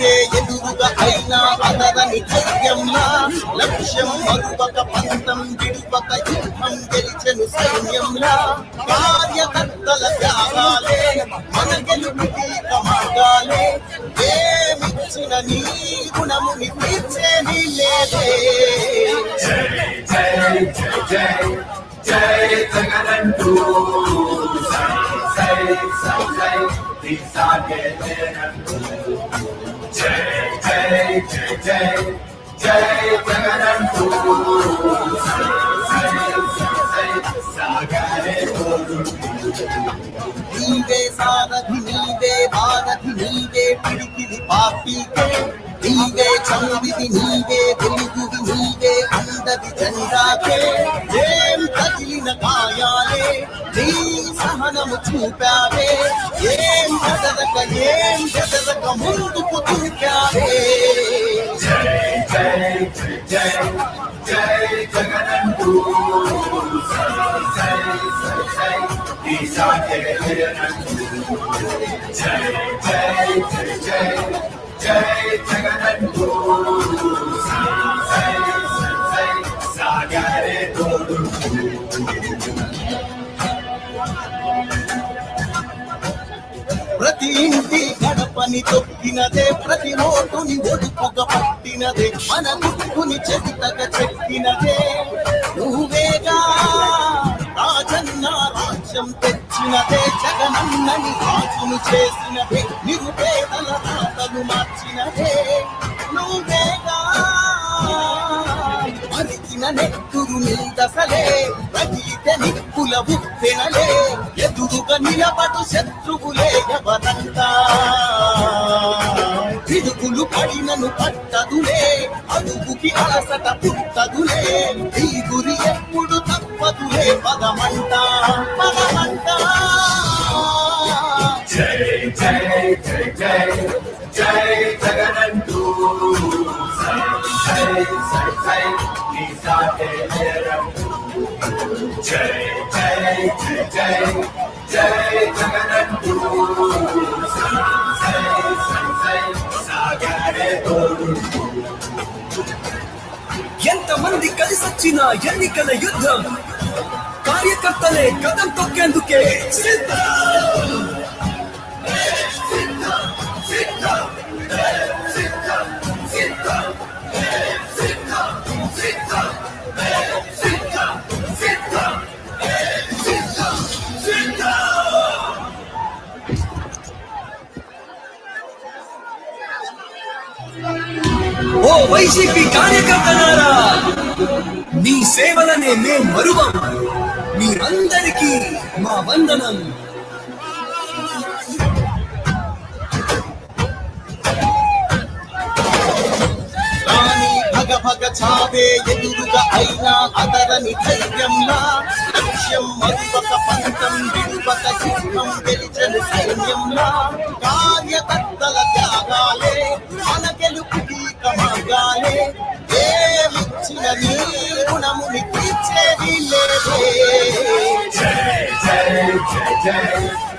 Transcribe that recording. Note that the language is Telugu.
ఎదురుగా అయినా అదరని ధైర్యంలా లక్ష్యం మరువక పంతం విడువక యుద్ధం గెలిచెను సైన్యంలా కార్యకర్తల త్యాగాలే మన గెలుపుకి మార్గాలే ఏమిచ్చిన నీ గుణముని తీర్చేది లేదే. జై జై జై జై జగనంటూ సై సై సై తీసాగే జగనంటూ జై జై జై జై జై జగనంటూ సై సై సై సాగరే నీవే సారథి నీవే భారథి నీవే పిడికిలి పార్టీకే నీవే చౌవిది నీవే వెలుగువి నీవే అందది జెండాకే ఏం తగిలిన గాయాలే నీ సహనము చూపావే ఏం బెదరక ముందుకు చూపావే. జై జై జై జై జగనంటూ సై సై సై తీసాగే జగనంటూ జై జై జై జై జై జగనంటూ సై సై సై సాగరే తోడు. ప్రతి ఇంటి గడపని తొక్కినదే ప్రతి నోటుని ఒడుపుగా పట్టినదే మన గుట్టుని చెవితగా చెక్కినదే నువ్వేగా రాజన్న రాజ్యం తెచ్చినదే జగనన్నని రాజును చేసినదే నిరుపేదల రాతలు మార్చినదే నువ్వేగా మరిచిన నెత్తురు నీదసలే రగిలితే నిప్పుల ఉప్పెనలే ఎదురుగా నిలబడు శత్రువులే ఎవరంతా పిడుగులు పడినను పట్టదులే అడుగుకి అలసట పుట్టదులే ఈ గురి ఎప్పుడు తప్పదులే పదమంట పదమంట. జై జై జై జై జై జగనంటూ సై సై సై తీసాగే జగనంటూ జై జై జై జై జై జగనంటూ సై సై సై సాగరే తోడు. ఎంతమంది కలిసొచ్చిన ఎన్నికల యుద్ధం కార్యకర్తలే కదం తొక్కేందుకే సిద్ధం. ఓ వైసీపీ కార్యకర్తలారా, మీ సేవలనే మేం మరువం. మీరందరికీ మా వందనం. భగ చావే ఎదురుగా అయినా అదరని ధైర్యంలా లక్ష్యం మరువక పంతం విడువక యుద్ధం గెలిచెను సైన్యంలా కార్యకర్తల త్యాగాలే మన గెలుపుకి మార్గాలే ఏమిచ్చిన నీ గుణముని తీర్చేది లేదే. జై జై జై జై